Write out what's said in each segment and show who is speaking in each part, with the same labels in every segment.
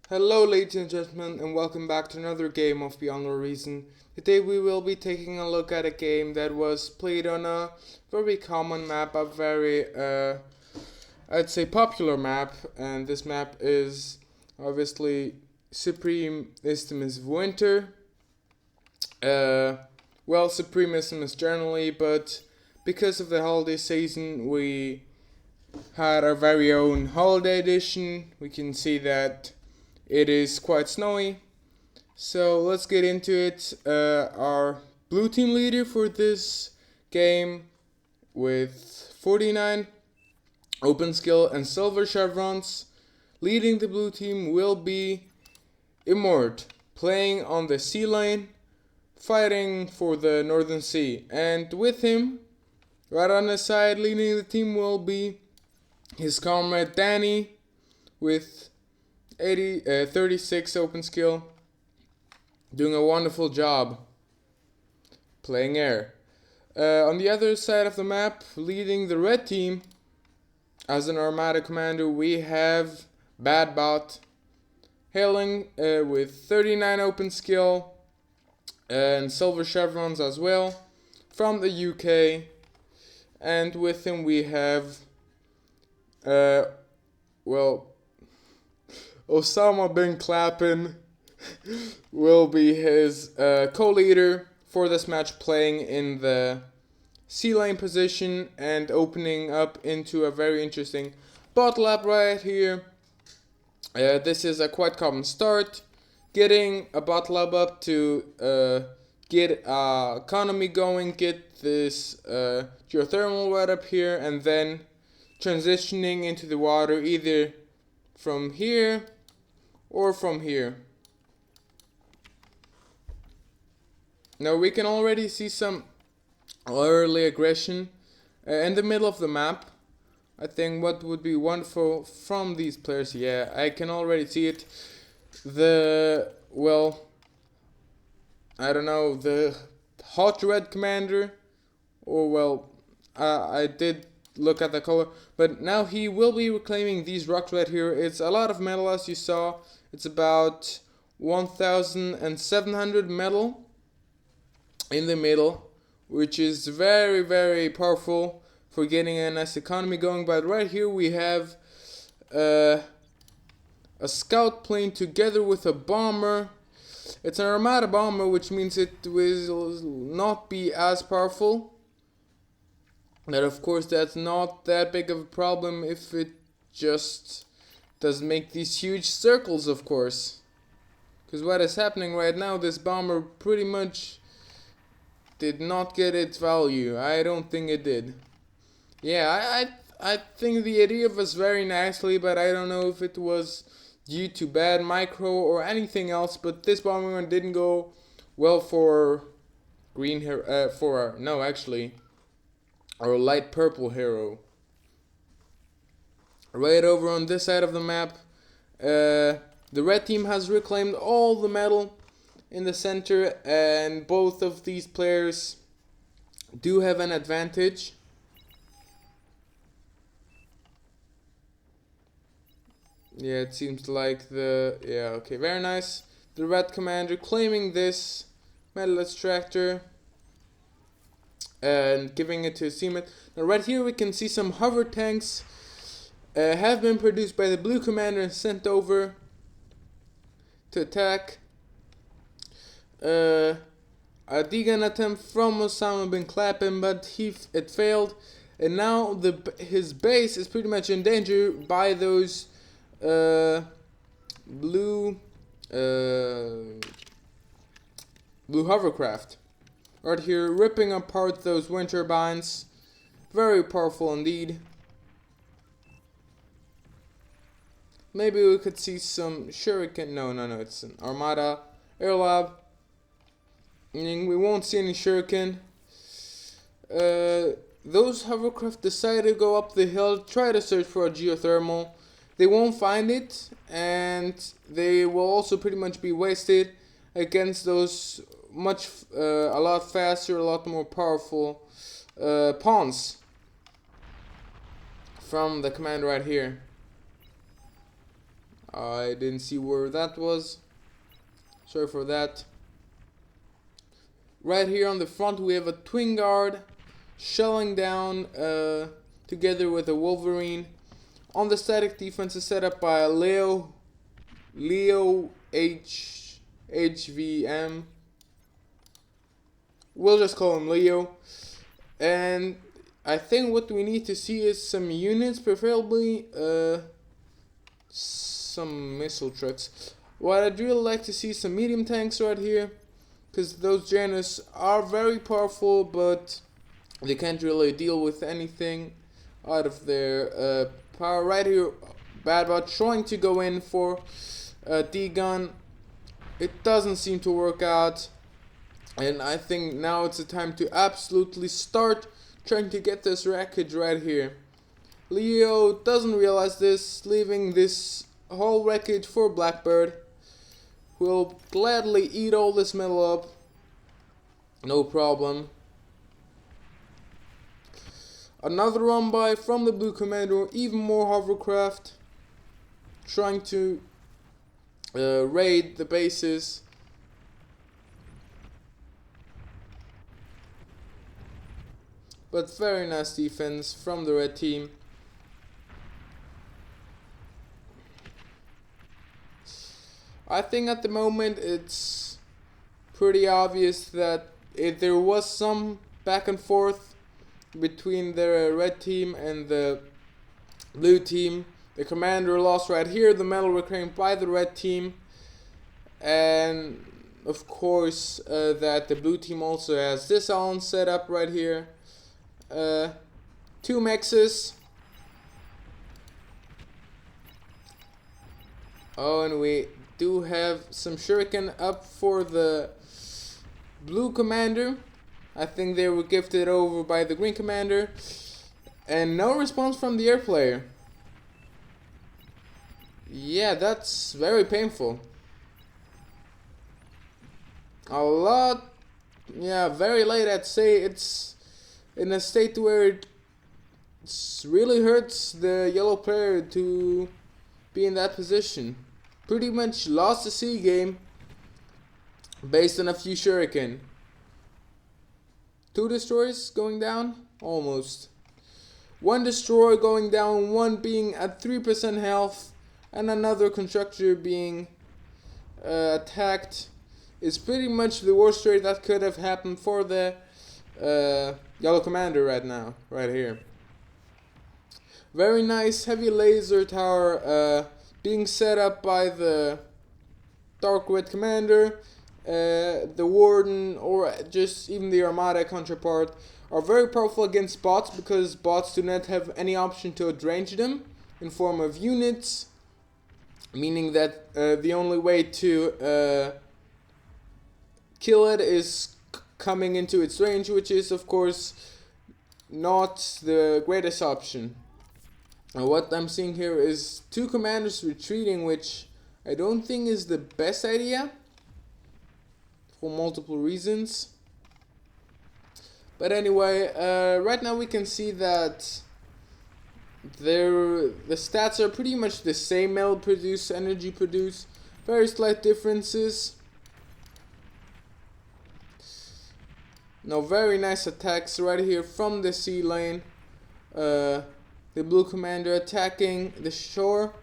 Speaker 1: Hello ladies and gentlemen, and welcome back to another game of Beyond Our Reason. Today we will be taking a look at a game that was played on a very common map, a very I'd say popular map, and this map is obviously Supreme Isthmus Winter. Supreme Isthmus generally, but because of the holiday season we had our very own holiday edition. We can see that it is quite snowy. So let's get into it. Our blue team leader for this game with 49 open skill and silver chevrons. Leading the blue team will be Immort, playing on the sea lane, fighting for the Northern Sea. And with him, right on the side, leading the team will be his comrade Danny with 36 open skill, doing a wonderful job playing air. On the other side of the map, leading the red team as an Armada commander, we have Badbot hailing with 39 open skill and silver chevrons as well from the UK. And with him we have Osama bin Clappin will be his co-leader for this match, playing in the sea lane position and opening up into a very interesting bot lap right here. This is a quite common start, getting a bot lap up to get economy going, get this geothermal right up here, and then transitioning into the water either from here or from here. Now we can already see some early aggression in the middle of the map. I think what would be wonderful from these players, yeah, I can already see it. The hot red commander, or I did look at the color, but now he will be reclaiming these rocks right here. It's a lot of metal, as you saw. It's about 1,700 metal in the middle, which is very, very powerful for getting a nice economy going. But right here we have a scout plane together with a bomber. It's an Armada bomber, which means it will not be as powerful. But of course that's not that big of a problem if it just does make these huge circles, of course. Because what is happening right now, this bomber pretty much did not get its value. I don't think it did. Yeah, I think the idea was very nicely, but I don't know if it was due to bad micro or anything else. But this bomber didn't go well for green hero. Our light purple hero. Right over on this side of the map, the red team has reclaimed all the metal in the center, and both of these players do have an advantage. Yeah, it seems like very nice. The red commander claiming this metal extractor and giving it to his teammate. Now right here we can see some hover tanks have been produced by the blue commander and sent over to attack. A Degan attempt from Osama bin Clappin, but it failed, and now his base is pretty much in danger by those blue hovercraft. Right here, ripping apart those wind turbines. Very powerful indeed. Maybe we could see some shuriken. No, it's an Armada Airlab. We won't see any shuriken. Those hovercraft decide to go up the hill, try to search for a geothermal. They won't find it, and they will also pretty much be wasted against those a lot faster, a lot more powerful pawns from the command right here. I didn't see where that was. Sorry for that. Right here on the front we have a twin guard shelling down together with a Wolverine. On the static defense is set up by Leo HVM. We'll just call him Leo. And I think what we need to see is some units, preferably some missile trucks. What I'd really like to see some medium tanks right here, because those Janus are very powerful, but they can't really deal with anything out of their power. Right here, Badbot trying to go in for a D-gun. It doesn't seem to work out, and I think now it's the time to absolutely start trying to get this wreckage right here. Leo doesn't realize this, leaving this whole wreckage for Blackbird, who will gladly eat all this metal up, no problem. Another run by from the Blue Commander, even more hovercraft, trying to raid the bases. But very nice defense from the red team. I think at the moment it's pretty obvious that if there was some back and forth between the red team and the blue team, the commander lost right here, the medal reclaimed by the red team, and of course that the blue team also has this on set up right here. 2 mexes. Oh, and we do have some shuriken up for the blue commander. I think they were gifted over by the green commander, and no response from the air player. Yeah, that's very painful. A lot, yeah, very late. I'd say it's in a state where it really hurts the yellow player to be in that position. Pretty much lost the C game based on a few shuriken. 2 destroyers going down? Almost. 1 destroyer going down, 1 being at 3% health, and another constructor being attacked. Is pretty much the worst trade that could have happened for the yellow commander right now, right here. Very nice heavy laser tower being set up by the dark red commander. The warden, or just even the armada counterpart, are very powerful against bots, because bots do not have any option to outrange them in form of units, meaning that the only way to kill it is coming into its range, which is of course not the greatest option. And what I'm seeing here is 2 commanders retreating, which I don't think is the best idea for multiple reasons. But anyway, right now we can see that the stats are pretty much the same. Metal produce, energy produce, very slight differences. Now very nice attacks right here from the sea lane. The blue commander attacking the shore,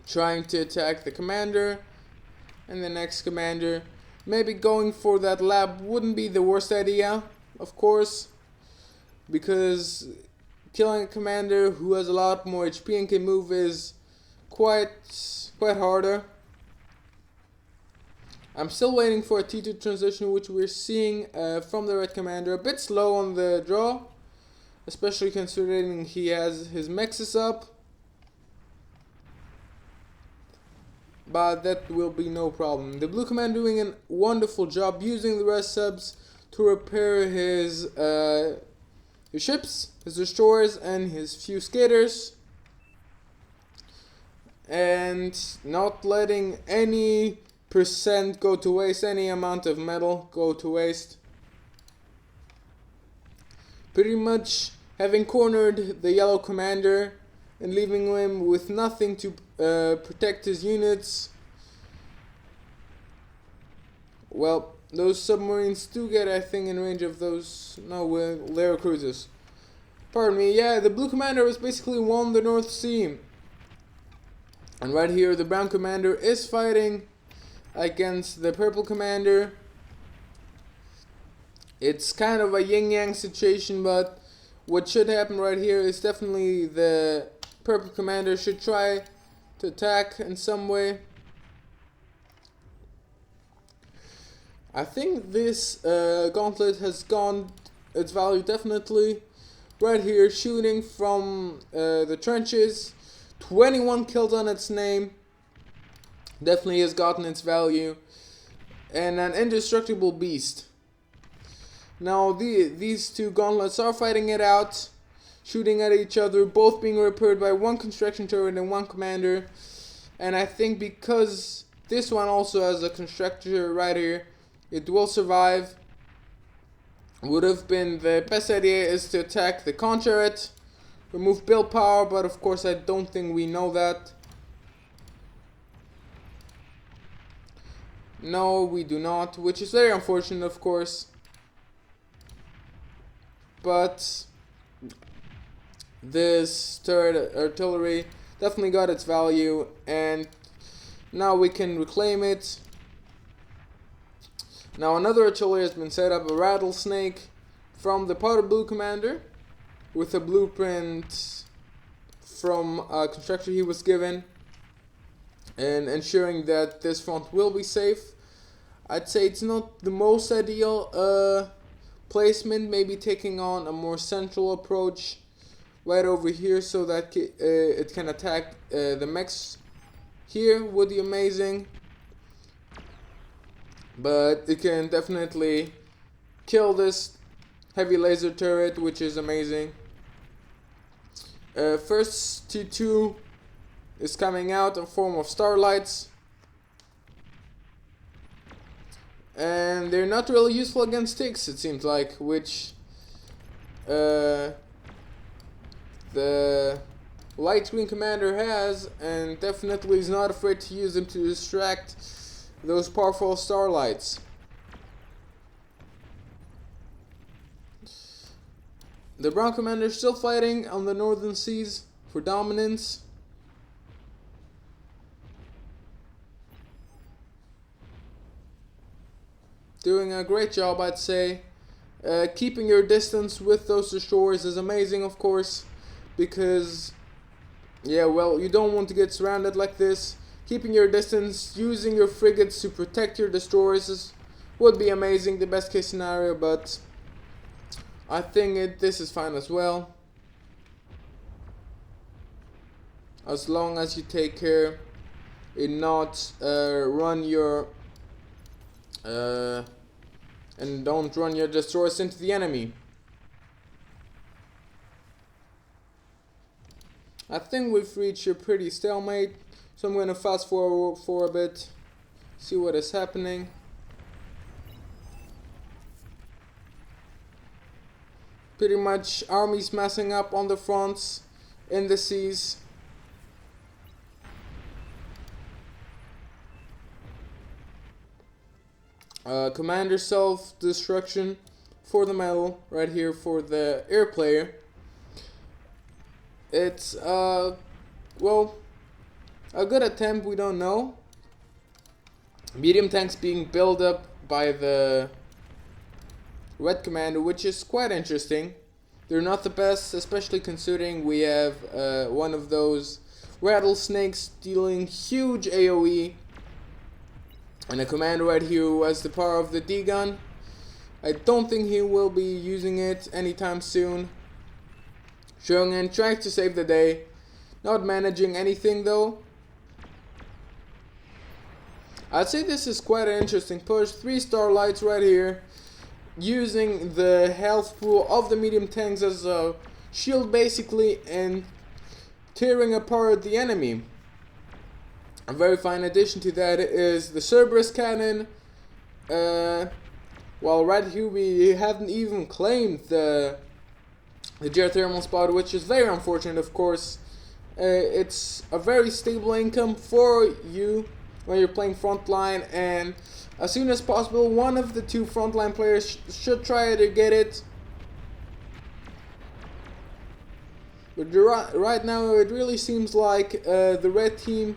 Speaker 1: trying to attack the commander, and the next commander. Maybe going for that lab wouldn't be the worst idea, of course, because killing a commander who has a lot more HP and can move is quite harder. I'm still waiting for a T2 transition, which we're seeing from the red commander. A bit slow on the draw, especially considering he has his mexes up. But that will be no problem. The blue commander doing a wonderful job using the res subs to repair his ships, his destroyers, and his few skaters, and not letting any percent go to waste, any amount of metal go to waste. Pretty much having cornered the yellow commander and leaving him with nothing to protect his units. Well, those submarines do get, I think, in range of those, no, Lair cruisers. Pardon me, yeah, the blue commander has basically won the North Sea. And right here, the brown commander is fighting against the purple commander. It's kind of a yin-yang situation, but what should happen right here is definitely the purple commander should try to attack in some way. I think this gauntlet has gone its value definitely. Right here, shooting from the trenches, 21 kills on its name, definitely has gotten its value, and an indestructible beast. Now these two gauntlets are fighting it out, shooting at each other, both being repaired by one construction turret and one commander. And I think because this one also has a constructor right here, it will survive. Would have been the best idea is to attack the con turret, remove build power, but of course I don't think we know that. No, we do not, which is very unfortunate, of course. But this turret artillery definitely got its value, and now we can reclaim it. Now another artillery has been set up, a rattlesnake from the powder blue commander, with a blueprint from a constructor he was given, and ensuring that this front will be safe. I'd say it's not the most ideal placement, maybe taking on a more central approach right over here so that it can attack the mechs here would be amazing. But it can definitely kill this heavy laser turret, which is amazing. First T2 is coming out in form of starlights, and they're not really useful against ticks, it seems like, which the light green commander has, and definitely is not afraid to use them to distract those powerful starlights. The brown commander is still fighting on the northern seas for dominance. Doing a great job, I'd say. Keeping your distance with those destroyers is amazing, of course, because, yeah, well, you don't want to get surrounded like this. Keeping your distance, using your frigates to protect your destroyers would be amazing, the best case scenario, but I think this is fine as well. As long as you take care and not run your and don't run your destroyers into the enemy. I think we've reached a pretty stalemate, so I'm going to fast forward for a bit, see what is happening. Pretty much armies messing up on the fronts, in the seas. Commander self-destruction for the medal, right here for the air player. It's, well, a good attempt, we don't know. Medium tanks being built up by the red commander, which is quite interesting. They're not the best, especially considering we have one of those rattlesnakes dealing huge AoE, and a commander right here who has the power of the D-gun. I don't think he will be using it anytime soon. Shogun trying to save the day, not managing anything though. I'd say this is quite an interesting push. 3 starlights right here, using the health pool of the medium tanks as a shield basically, and tearing apart the enemy. A very fine addition to that is the Cerberus cannon. While right here we haven't even claimed the geothermal spot, which is very unfortunate, of course. It's a very stable income for you when you're playing frontline, and as soon as possible one of the two frontline players should try to get it. But right now it really seems like the red team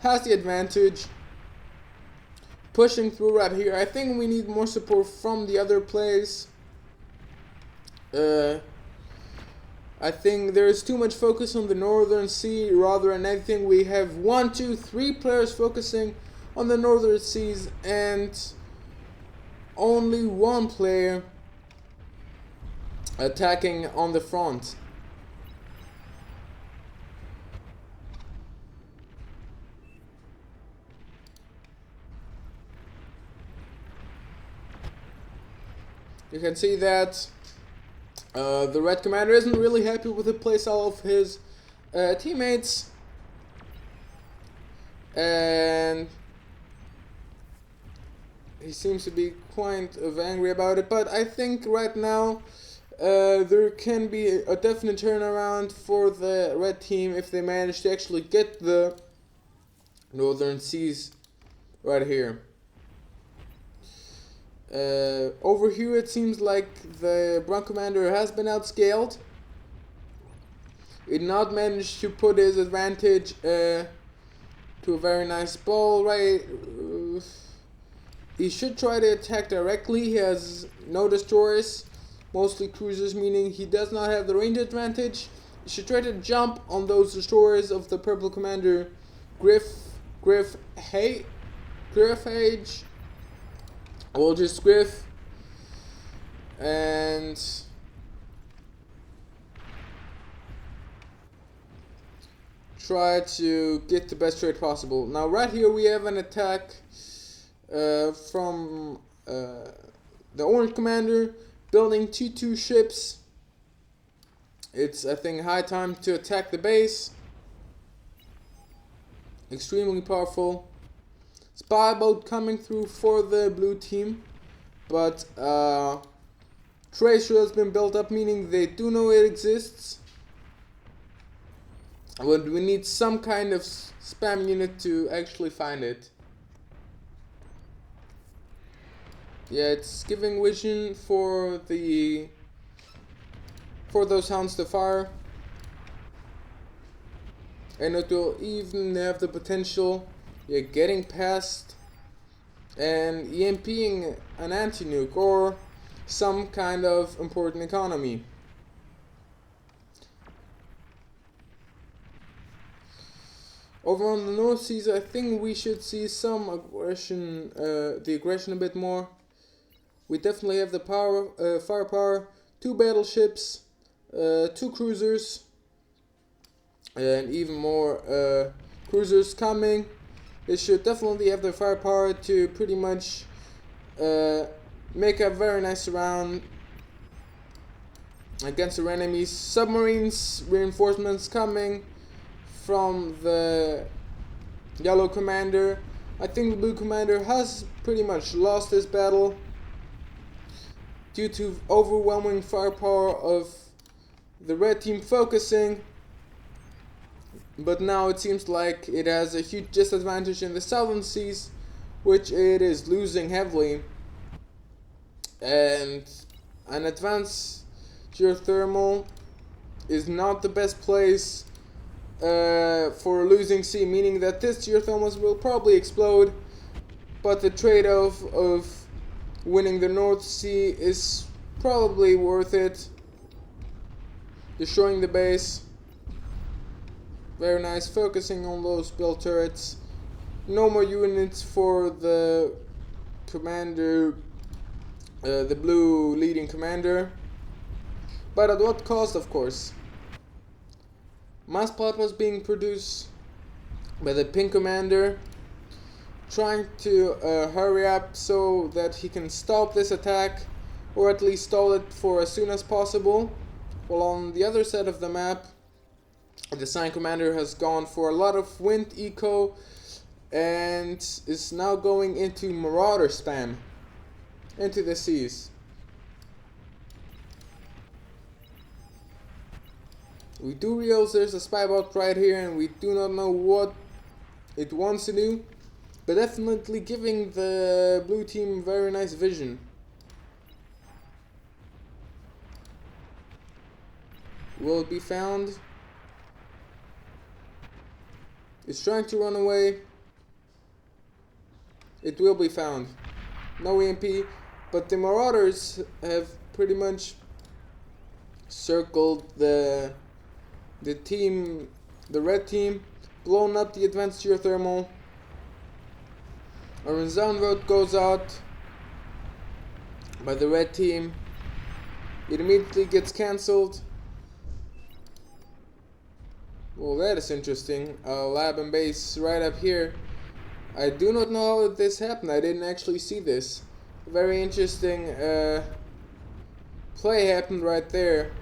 Speaker 1: has the advantage, pushing through right here. I think we need more support from the other players. I think there is too much focus on the Northern Sea rather than anything. We have 1, 2, 3 players focusing on the Northern Seas and only one player attacking on the front. You can see that the red commander isn't really happy with the playstyle of his teammates, and he seems to be quite angry about it. But I think right now there can be a definite turnaround for the red team if they manage to actually get the Northern Seas right here. Over here it seems like the Brown Commander has been outscaled. It not managed to put his advantage to a very nice ball, right? He should try to attack directly. He has no destroyers, mostly cruisers, meaning he does not have the range advantage. He should try to jump on those destroyers of the Purple Commander Griff Hage. We'll just Griff and try to get the best trade possible. Now right here we have an attack from the Orange Commander building 2 ships. It's, I think, high time to attack the base. Extremely powerful. Spy boat coming through for the blue team, but tracer has been built up, meaning they do know it exists. But we need some kind of spam unit to actually find it. Yeah, it's giving vision for those hounds to fire, and it will even have the potential. Yeah, getting past and EMPing an anti-nuke or some kind of important economy. Over on the North Seas, I think we should see some aggression, the aggression a bit more. We definitely have the power, firepower, 2 battleships, 2 cruisers, and even more cruisers coming. They should definitely have the firepower to pretty much make a very nice round against their enemies. Submarines, reinforcements coming from the Yellow Commander. I think the Blue Commander has pretty much lost this battle due to overwhelming firepower of the red team focusing. But now it seems like it has a huge disadvantage in the southern seas, which it is losing heavily. And an advanced geothermal is not the best place for a losing sea, meaning that this geothermal will probably explode. But the trade-off of winning the North Sea is probably worth it. Destroying the base. Very nice, focusing on those build turrets. No more units for the commander, the blue leading commander. But at what cost, of course? Mass plasma was being produced by the pink commander, trying to hurry up so that he can stop this attack, or at least stall it for as soon as possible. While on the other side of the map, the Sign Commander has gone for a lot of wind eco and is now going into Marauder spam into the seas. We do realize there's a spy bot right here, and we do not know what it wants to do, but definitely giving the blue team very nice vision. Will it be found? It's trying to run away. It will be found. No EMP, but the Marauders have pretty much circled the team, the red team, blown up the advanced geothermal. Our zone road goes out by the red team. It immediately gets cancelled. Well, that is interesting. Lab and base right up here. I do not know how this happened. I didn't actually see this. Very interesting play happened right there.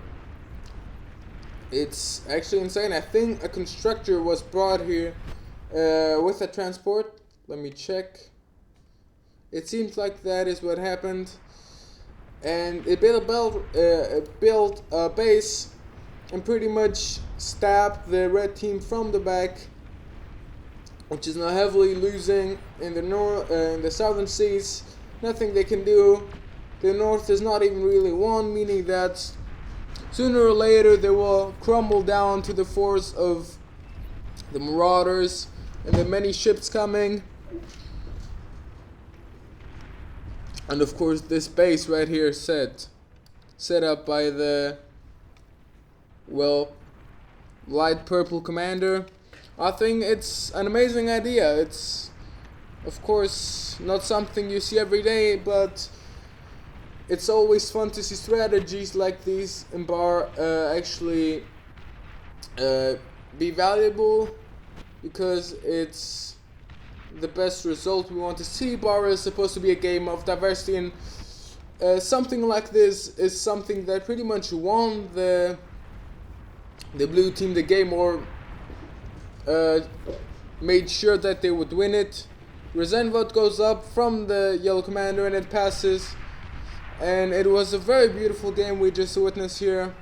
Speaker 1: It's actually insane. I think a constructor was brought here with a transport. Let me check. It seems like that is what happened. And it built a base and pretty much stabbed the red team from the back, which is now heavily losing in the southern seas. Nothing they can do. The north is not even really won, meaning that sooner or later they will crumble down to the force of the Marauders and the many ships coming. And of course this base right here set up by the, well, light purple commander. I think it's an amazing idea. It's of course not something you see every day, but it's always fun to see strategies like these in bar actually be valuable, because it's the best result we want to see. Bar is supposed to be a game of diversity, and something like this is something that pretty much won the blue team the game, or made sure that they would win it. Resent vote goes up from the yellow commander and it passes, and it was a very beautiful game we just witnessed here.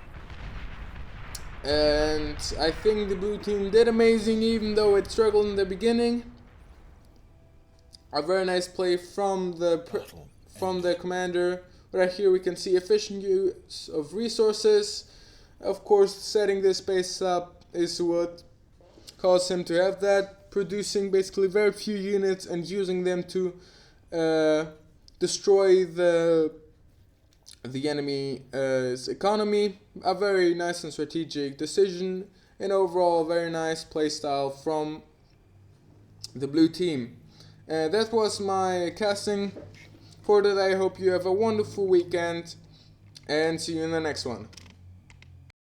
Speaker 1: And I think the blue team did amazing, even though it struggled in the beginning. A very nice play from the commander. Right here we can see efficient use of resources. Of course, setting this base up is what caused him to have that, producing basically very few units and using them to destroy the enemy's economy. A very nice and strategic decision, and overall a very nice playstyle from the blue team. That was my casting for today. I hope you have a wonderful weekend, and see you in the next one.